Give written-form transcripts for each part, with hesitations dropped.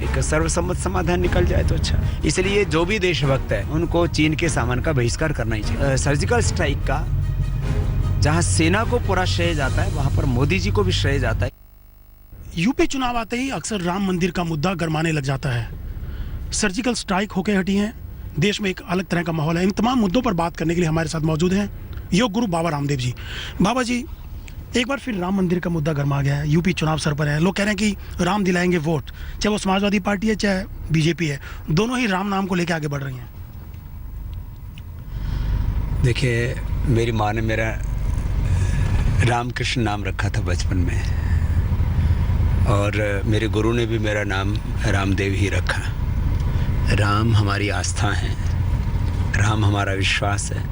एक सर्वसम्मत समाधान निकल जाए तो अच्छा। इसलिए जो भी देशभक्त है उनको चीन के सामान का बहिष्कार करना ही चाहिए। सर्जिकल स्ट्राइक का जहां सेना को पूरा श्रेय जाता है वहां पर मोदी जी को भी श्रेय जाता है। यूपी चुनाव आते ही अक्सर राम मंदिर का मुद्दा गरमाने लग जाता है। सर्जिकल स्ट्राइक होके हटी है, देश में एक अलग तरह का माहौल है। इन तमाम मुद्दों पर बात करने के लिए हमारे साथ मौजूद हैं योग गुरु बाबा रामदेव जी। बाबा जी, एक बार फिर राम मंदिर का मुद्दा गर्मा गया है, यूपी चुनाव सर पर है। लोग कह रहे हैं कि राम दिलाएंगे वोट, चाहे वो समाजवादी पार्टी है चाहे बीजेपी है, दोनों ही राम नाम को लेकर आगे बढ़ रही हैं। देखिए, मेरी माँ ने मेरा रामकृष्ण नाम रखा था बचपन में, और मेरे गुरु ने भी मेरा नाम रामदेव ही रखा। राम हमारी आस्था है, राम हमारा विश्वास है,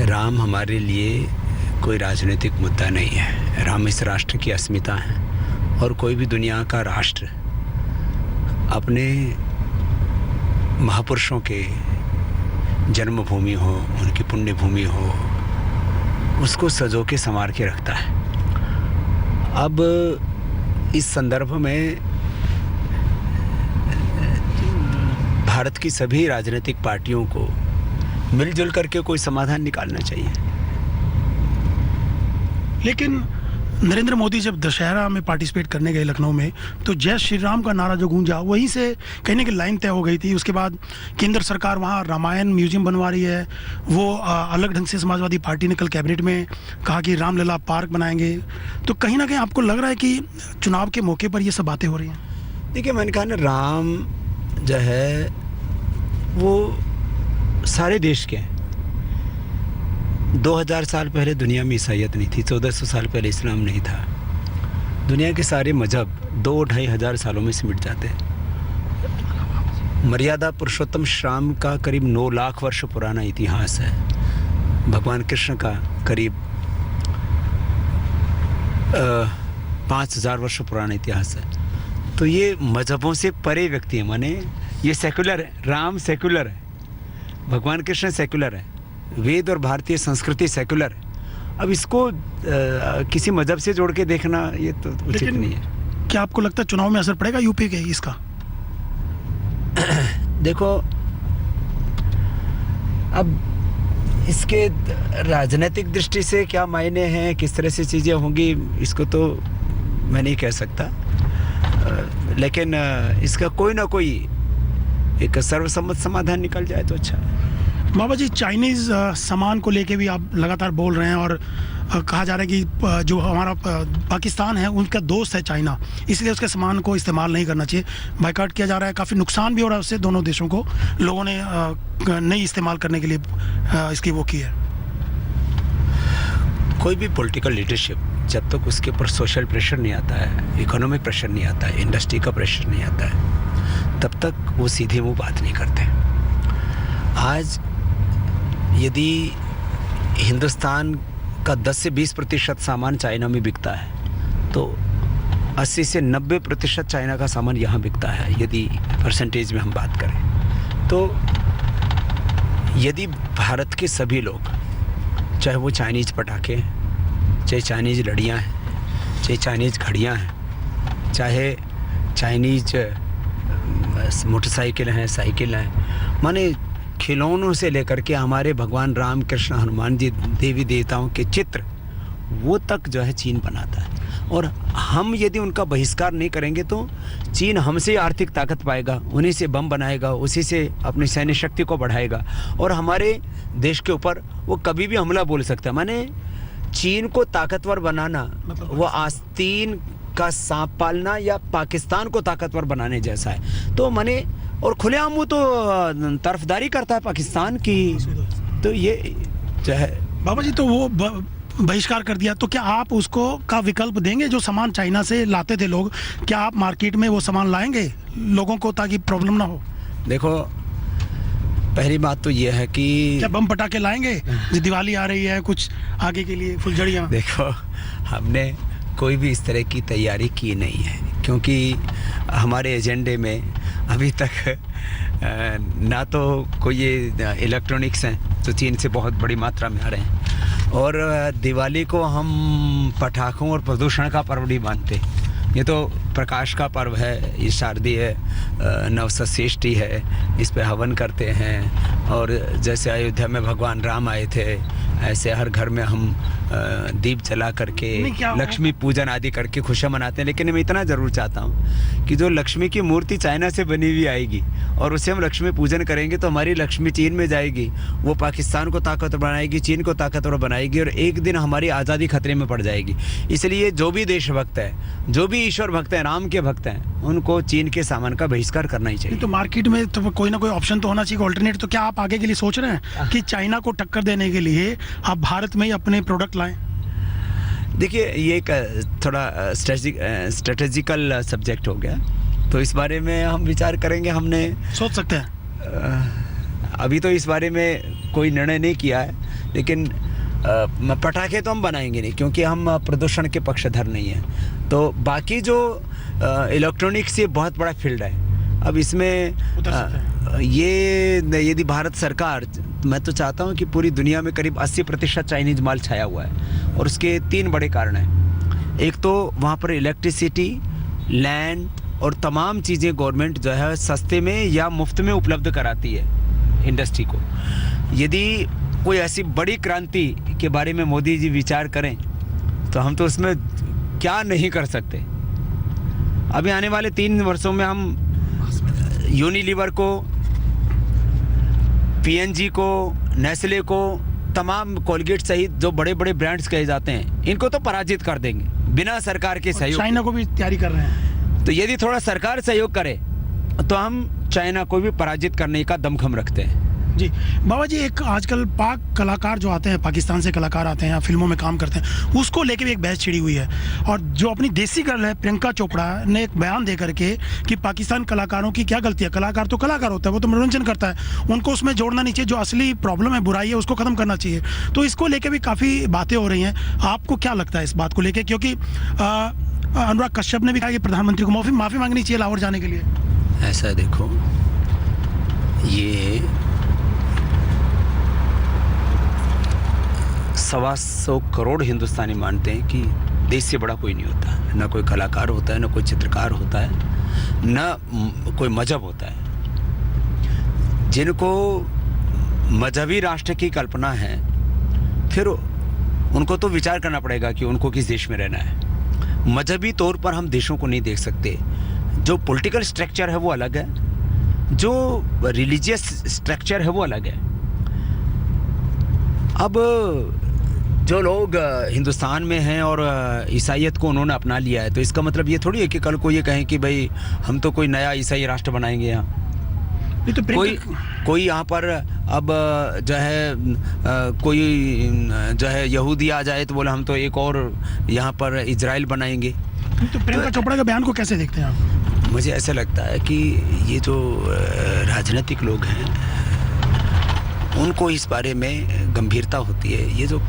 राम हमारे लिए कोई राजनीतिक मुद्दा नहीं है। राम इस राष्ट्र की अस्मिता है, और कोई भी दुनिया का राष्ट्र अपने महापुरुषों के जन्मभूमि हो, उनकी पुण्य भूमि हो, उसको सजो के संवार के रखता है। अब इस संदर्भ में भारत की सभी राजनीतिक पार्टियों को मिलजुल करके कोई समाधान निकालना चाहिए। लेकिन नरेंद्र मोदी जब दशहरा में पार्टिसिपेट करने गए लखनऊ में, तो जय श्री राम का नारा जो गूंजा, वहीं से कहने की लाइन तय हो गई थी। उसके बाद केंद्र सरकार वहाँ रामायण म्यूजियम बनवा रही है। वो अलग ढंग से समाजवादी पार्टी ने कल कैबिनेट में कहा कि रामलला पार्क बनाएंगे। तो कहीं ना कहीं आपको लग रहा है कि चुनाव के मौके पर ये सब बातें हो रही हैं? देखिए, मैंने कहा ना, राम जो है वो सारे देश के हैं। 2000 साल पहले दुनिया में ईसाईयत नहीं थी, 1400 साल पहले इस्लाम नहीं था। दुनिया के सारे मजहब 2-2.5 हज़ार सालों में सिमट जाते हैं। मर्यादा पुरुषोत्तम श्याम का करीब 9 लाख वर्ष पुराना इतिहास है। भगवान कृष्ण का करीब 5000 वर्ष पुराना इतिहास है। तो ये मजहबों से परे व्यक्ति है, माने ये सेकुलर है। राम सेकुलर है, भगवान कृष्ण सेकुलर है, वेद और भारतीय संस्कृति सेकुलर है। अब इसको किसी मजहब से जोड़ के देखना ये तो उचित नहीं है। क्या आपको लगता है चुनाव में असर पड़ेगा यूपी के इसका? देखो, अब इसके राजनीतिक दृष्टि से क्या मायने हैं, किस तरह से चीज़ें होंगी, इसको तो मैं नहीं कह सकता। लेकिन इसका कोई ना कोई एक सर्वसम्मत समाधान निकल जाए तो अच्छा है। बाबा जी, चाइनीज़ सामान को लेके भी आप लगातार बोल रहे हैं, और कहा जा रहा है कि जो हमारा पाकिस्तान है उनका दोस्त है चाइना, इसलिए उसके सामान को इस्तेमाल नहीं करना चाहिए, बाइकाट किया जा रहा है। काफ़ी नुकसान भी हो रहा है उससे, दोनों देशों को। लोगों ने नहीं इस्तेमाल करने के लिए इसकी वो की है। कोई भी पॉलिटिकल लीडरशिप जब तक उसके ऊपर सोशल प्रेशर नहीं आता है, इकोनॉमिक प्रेशर नहीं आता है, इंडस्ट्री का प्रेशर नहीं आता है, तब तक वो सीधे मुँह बात नहीं करते। आज यदि हिंदुस्तान का 10 से 20% सामान चाइना में बिकता है, तो 80 से 90% चाइना का सामान यहाँ बिकता है। यदि परसेंटेज में हम बात करें तो यदि भारत के सभी लोग, चाहे वो चाइनीज़ पटाखे हैं, चाहे चाइनीज़ लड़ियाँ हैं, चाहे चाइनीज़ घड़ियाँ हैं, चाहे चाइनीज़ मोटरसाइकिल हैं, साइकिल हैं, माने खिलौनों से लेकर के हमारे भगवान राम कृष्ण हनुमान जी देवी देवताओं के चित्र, वो तक जो है चीन बनाता है। और हम यदि उनका बहिष्कार नहीं करेंगे तो चीन हमसे आर्थिक ताकत पाएगा, उन्हीं से बम बनाएगा, उसी से अपनी सैन्य शक्ति को बढ़ाएगा, और हमारे देश के ऊपर वो कभी भी हमला बोल सकता है। माने चीन को ताकतवर बनाना वो आस्तीन का सांप पालना या पाकिस्तान को ताकतवर बनाने जैसा है। तो माने, और खुलेआम वो तो तरफदारी करता है पाकिस्तान की। तो ये जो है बाबा जी, तो वो बहिष्कार कर दिया, तो क्या आप उसको का विकल्प देंगे? जो सामान चाइना से लाते थे लोग, क्या आप मार्केट में वो सामान लाएंगे लोगों को, ताकि प्रॉब्लम ना हो? देखो, पहली बात तो ये है कि क्या बम पटाखे लाएंगे? दिवाली आ रही है, कुछ आगे के लिए फुलझड़ियाँ। देखो, हमने कोई भी इस तरह की तैयारी की नहीं है, क्योंकि हमारे एजेंडे में अभी तक ना तो कोई ये इलेक्ट्रॉनिक्स हैं जो चीन से बहुत बड़ी मात्रा में आ रहे हैं, और दिवाली को हम पटाखों और प्रदूषण का पर्व नहीं मानते। ये तो प्रकाश का पर्व है, ये शारदीय नवसषष्ठी है, इस पे हवन करते हैं। और जैसे अयोध्या में भगवान राम आए थे, ऐसे हर घर में हम दीप जला करके लक्ष्मी पूजन आदि करके खुशियाँ मनाते हैं। लेकिन मैं इतना ज़रूर चाहता हूँ कि जो लक्ष्मी की मूर्ति चाइना से बनी हुई आएगी और उसे हम लक्ष्मी पूजन करेंगे तो हमारी लक्ष्मी चीन में जाएगी, वो पाकिस्तान को ताकतवर बनाएगी, चीन को ताकतवर बनाएगी और एक दिन हमारी आज़ादी खतरे में पड़ जाएगी। इसलिए जो भी देशभक्त है, जो भी ईश्वर भक्त हैं, राम के भक्त हैं, उनको चीन के सामान का बहिष्कार करना ही चाहिए। तो मार्केट में तो कोई ना कोई ऑप्शन तो होना चाहिए, ऑल्टरनेट। तो क्या आप आगे के लिए सोच रहे हैं कि चाइना को टक्कर देने के लिए आप भारत में ही अपने प्रोडक्ट लाएं? देखिए, ये एक थोड़ा स्ट्रेटेजिकल सब्जेक्ट हो गया, तो इस बारे में हम विचार करेंगे। हमने सोच सकते हैं, अभी तो इस बारे में कोई निर्णय नहीं किया है, लेकिन पटाखे तो हम बनाएंगे नहीं, क्योंकि हम प्रदूषण के पक्षधर नहीं हैं। तो बाकी जो इलेक्ट्रॉनिक्स ये बहुत बड़ा फील्ड है। अब इसमें ये यदि भारत सरकार, मैं तो चाहता हूँ कि पूरी दुनिया में करीब 80% चाइनीज माल छाया हुआ है, और उसके 3 बड़े कारण हैं। एक तो वहाँ पर इलेक्ट्रिसिटी, लैंड और तमाम चीज़ें गवर्नमेंट जो है सस्ते में या मुफ्त में उपलब्ध कराती है इंडस्ट्री को। यदि कोई ऐसी बड़ी क्रांति के बारे में मोदी जी विचार करें तो हम तो उसमें क्या नहीं कर सकते। अभी आने वाले 3 वर्षों में हम यूनिलीवर को, पीएनजी को, नेस्ले को, तमाम कोलगेट सहित जो बड़े बड़े ब्रांड्स कहे जाते हैं, इनको तो पराजित कर देंगे बिना सरकार के सहयोग। चाइना को भी तैयारी कर रहे हैं, तो यदि थोड़ा सरकार सहयोग करे तो हम चाइना को भी पराजित करने का दमखम रखते हैं। जी बाबा जी, एक आजकल पाक कलाकार जो आते हैं, पाकिस्तान से कलाकार आते हैं, फिल्मों में काम करते हैं, उसको लेके भी एक बहस छिड़ी हुई है। और जो अपनी देसी गर्ल है प्रियंका चोपड़ा ने एक बयान दे करके कि पाकिस्तान कलाकारों की क्या गलती है, कलाकार तो कलाकार होता है, वो तो मनोरंजन करता है, उनको उसमें जोड़ना नहीं चाहिए, जो असली प्रॉब्लम है, बुराई है, उसको खत्म करना चाहिए। तो इसको लेके भी काफ़ी बातें हो रही हैं। आपको क्या लगता है इस बात को लेके? क्योंकि अनुराग कश्यप ने भी कहा कि प्रधानमंत्री को माफ़ी मांगनी चाहिए लाहौर जाने के लिए। ऐसा देखो, ये 125 करोड़ हिंदुस्तानी मानते हैं कि देश से बड़ा कोई नहीं होता, ना कोई कलाकार होता है, ना कोई चित्रकार होता है, ना कोई मजहब होता है। जिनको मजहबी राष्ट्र की कल्पना है, फिर उनको तो विचार करना पड़ेगा कि उनको किस देश में रहना है। मजहबी तौर पर हम देशों को नहीं देख सकते। जो पॉलिटिकल स्ट्रक्चर है वो अलग है, जो रिलीजियस स्ट्रक्चर है वो अलग है। अब जो लोग हिंदुस्तान में हैं और ईसाईयत को उन्होंने अपना लिया है, तो इसका मतलब ये थोड़ी है कि कल को ये कहें कि भाई हम तो कोई नया ईसाई राष्ट्र बनाएंगे यहाँ। तो कोई यहाँ पर अब जो है कोई जो है यहूदी आ जाए तो बोले हम तो एक और यहाँ पर इजराइल बनाएंगे। तो प्रियंका चोपड़ा के बयान को कैसे देखते हैं आप? मुझे ऐसा लगता है कि ये जो राजनीतिक लोग हैं उनको इस बारे में गंभीरता होती है। ये जो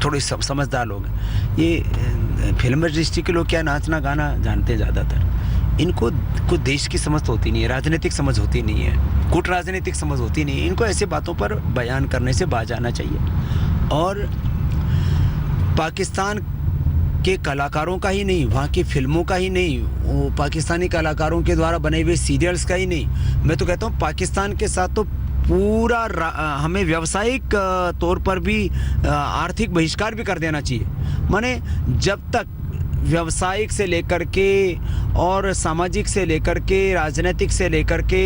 थोड़े समझदार लोग हैं, ये फिल्म इंडस्ट्री के लोग क्या नाचना गाना जानते हैं ज़्यादातर, इनको कुछ देश की समझ होती नहीं है, राजनीतिक समझ होती नहीं है, कूट राजनीतिक समझ होती नहीं है। इनको ऐसे बातों पर बयान करने से बाज आना चाहिए। और पाकिस्तान के कलाकारों का ही नहीं, वहाँ की फिल्मों का ही नहीं, वो पाकिस्तानी कलाकारों के द्वारा बने हुए सीरियल्स का ही नहीं, मैं तो कहता हूँ पाकिस्तान के साथ तो पूरा हमें व्यावसायिक तौर पर भी आर्थिक बहिष्कार भी कर देना चाहिए। माने जब तक व्यावसायिक से लेकर के और सामाजिक से लेकर के राजनीतिक से लेकर के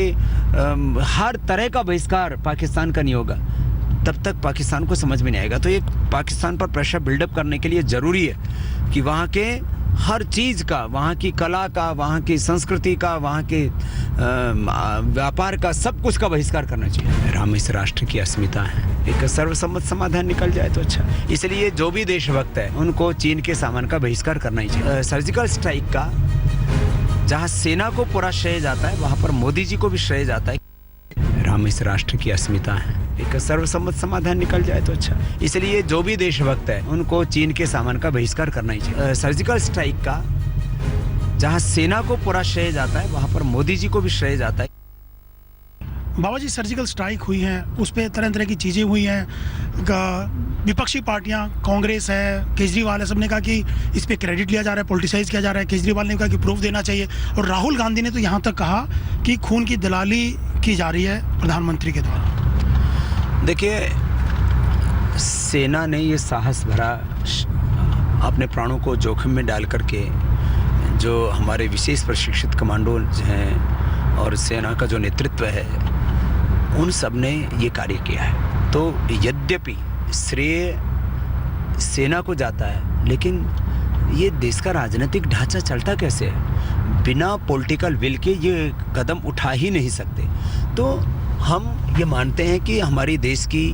हर तरह का बहिष्कार पाकिस्तान का नहीं होगा, तब तक पाकिस्तान को समझ में नहीं आएगा। तो ये पाकिस्तान पर प्रेशर बिल्डअप करने के लिए ज़रूरी है कि वहाँ के हर चीज़ का, वहाँ की कला का, वहाँ की संस्कृति का, वहाँ के व्यापार का, सब कुछ का बहिष्कार करना चाहिए। राम इस राष्ट्र की अस्मिता है, एक सर्वसम्मत समाधान निकल जाए तो अच्छा। इसलिए जो भी देशभक्त है उनको चीन के सामान का बहिष्कार करना ही चाहिए। सर्जिकल स्ट्राइक का जहाँ सेना को पूरा श्रेय जाता है, वहाँ पर मोदी जी को भी श्रेय जाता है। राम इस राष्ट्र की अस्मिता है, एक सर्वसम्मत समाधान निकल जाए तो अच्छा। इसलिए जो भी देशभक्त है उनको चीन के सामान का बहिष्कार करना ही चाहिए। सर्जिकल स्ट्राइक का जहाँ सेना को पूरा श्रेय जाता है, वहाँ पर मोदी जी को भी श्रेय जाता है। बाबा जी, सर्जिकल स्ट्राइक हुई है, उस पर तरह तरह की चीज़ें हुई हैं। विपक्षी पार्टियां, कांग्रेस है, केजरीवाल है, सब ने कहा कि इस पे क्रेडिट लिया जा रहा है, पॉलिटिसाइज किया जा रहा है। केजरीवाल ने कहा कि प्रूफ देना चाहिए, और राहुल गांधी ने तो यहाँ तक कहा कि खून की दलाली की जा रही है प्रधानमंत्री के द्वारा। देखिए, सेना ने ये साहस भरा अपने प्राणों को जोखिम में डाल करके, जो हमारे विशेष प्रशिक्षित कमांडो हैं और सेना का जो नेतृत्व है, उन सब ने ये कार्य किया है। तो यद्यपि श्रेय सेना को जाता है, लेकिन ये देश का राजनीतिक ढांचा चलता कैसे है? बिना पॉलिटिकल विल के ये कदम उठा ही नहीं सकते। तो हम ये मानते हैं कि हमारी देश की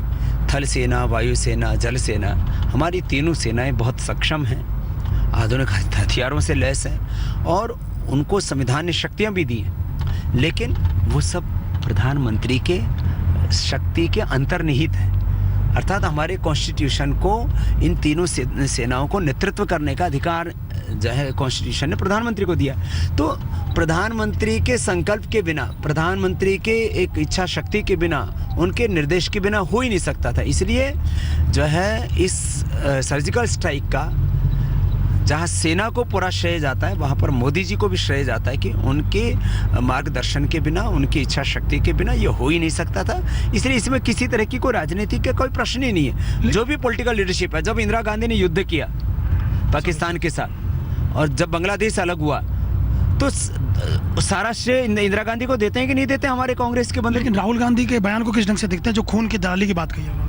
थल सेना, वायु सेना, जल सेना, हमारी तीनों सेनाएं बहुत सक्षम हैं, आधुनिक हथियारों से लैस हैं, और उनको संविधान ने शक्तियां भी दी हैं, लेकिन वो सब प्रधानमंत्री के शक्ति के अंतर्निहित हैं। अर्थात हमारे कॉन्स्टिट्यूशन को इन तीनों सेनाओं को नेतृत्व करने का अधिकार जो है कॉन्स्टिट्यूशन ने प्रधानमंत्री को दिया। तो प्रधानमंत्री के संकल्प के बिना, प्रधानमंत्री के एक इच्छा शक्ति के बिना, उनके निर्देश के बिना हो ही नहीं सकता था। इसलिए जो है इस सर्जिकल स्ट्राइक का जहाँ सेना को पूरा श्रेय जाता है, वहाँ पर मोदी जी को भी श्रेय जाता है कि उनके मार्गदर्शन के बिना, उनकी इच्छा शक्ति के बिना ये हो ही नहीं सकता था। इसलिए इसमें किसी तरह की कोई राजनीति का कोई प्रश्न ही नहीं है। जो भी पॉलिटिकल लीडरशिप है, जब इंदिरा गांधी ने युद्ध किया पाकिस्तान के साथ, और जब बांग्लादेश अलग हुआ, तो सारा श्रेय इंदिरा गांधी को देते हैं कि नहीं देते हमारे कांग्रेस के बंदे? लेकिन राहुल गांधी के बयान को किस ढंग से देखते हैं, जो खून की दलाली की बात कही है उन्होंने?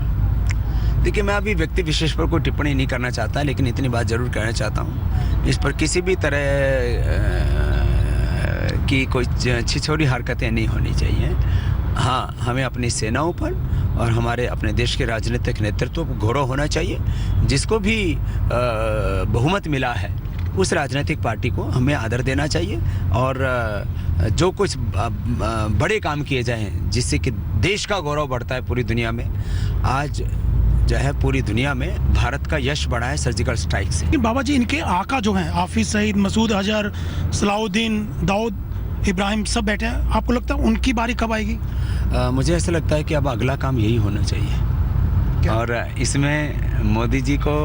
देखिए, मैं अभी व्यक्ति विशेष पर कोई टिप्पणी नहीं करना चाहता, लेकिन इतनी बात जरूर कहना चाहता हूँ, इस पर किसी भी तरह की कोई छिछोरी हरकतें नहीं होनी चाहिए। हाँ, हमें अपनी सेनाओं पर और हमारे अपने देश के राजनीतिक नेतृत्व को गौरव होना चाहिए। जिसको भी बहुमत मिला है, उस राजनीतिक पार्टी को हमें आदर देना चाहिए, और जो कुछ बड़े काम किए जाएं जिससे कि देश का गौरव बढ़ता है पूरी दुनिया में। आज जो है पूरी दुनिया में भारत का यश बढ़ा है सर्जिकल स्ट्राइक से। बाबा जी, इनके आका जो हैं, हाफिज सईद, मसूद अजहर, सलाउद्दीन, दाऊद इब्राहिम, सब बैठे हैं, आपको लगता है उनकी बारी कब आएगी? मुझे ऐसा लगता है कि अब अगला काम यही होना चाहिए। क्या? और इसमें मोदी जी को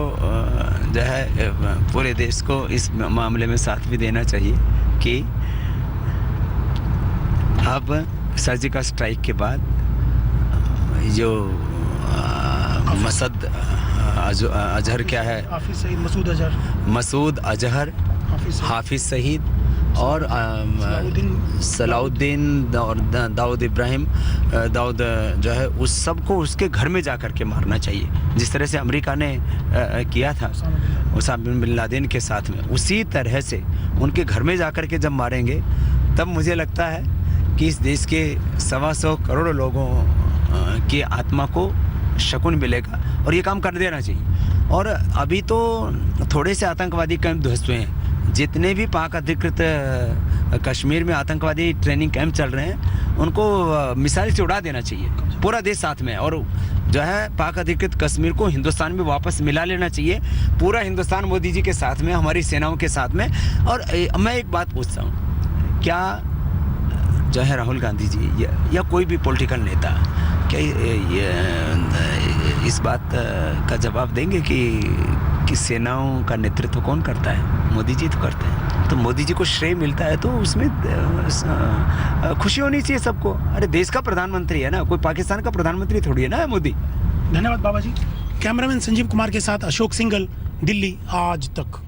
जो है पूरे देश को इस मामले में साथ भी देना चाहिए कि अब सर्जिकल स्ट्राइक के बाद जो मसूद अजहर क्या है, हाफिज सईद, मसूद अजहर, हाफिज सईद और सलाउद्दीन और दाऊद इब्राहिम, दाऊद जो है उस सब को उसके घर में जा कर के मारना चाहिए, जिस तरह से अमेरिका ने किया था उसामा बिन लादेन के साथ में। उसी तरह से उनके घर में जा कर के जब मारेंगे, तब मुझे लगता है कि इस देश के 125 करोड़ लोगों की आत्मा को शकुन मिलेगा, और ये काम कर देना चाहिए। और अभी तो थोड़े से आतंकवादी कैंप ध्वस्त हुए हैं। जितने भी पाक अधिकृत कश्मीर में आतंकवादी ट्रेनिंग कैंप चल रहे हैं, उनको मिसाइल से उड़ा देना चाहिए, पूरा देश साथ में। और जो है पाक अधिकृत कश्मीर को हिंदुस्तान में वापस मिला लेना चाहिए, पूरा हिंदुस्तान मोदी जी के साथ में, हमारी सेनाओं के साथ में। और मैं एक बात पूछता हूँ, क्या जो है राहुल गांधी जी या कोई भी पॉलिटिकल नेता क्या इस बात का जवाब देंगे कि सेनाओं का नेतृत्व कौन करता है? मोदी जी तो करते हैं। तो मोदी जी को श्रेय मिलता है तो उसमें खुशी होनी चाहिए सबको। अरे देश का प्रधानमंत्री है ना, कोई पाकिस्तान का प्रधानमंत्री थोड़ी है ना मोदी। धन्यवाद बाबा जी। कैमरामैन संजीव कुमार के साथ अशोक सिंघल, दिल्ली आज तक।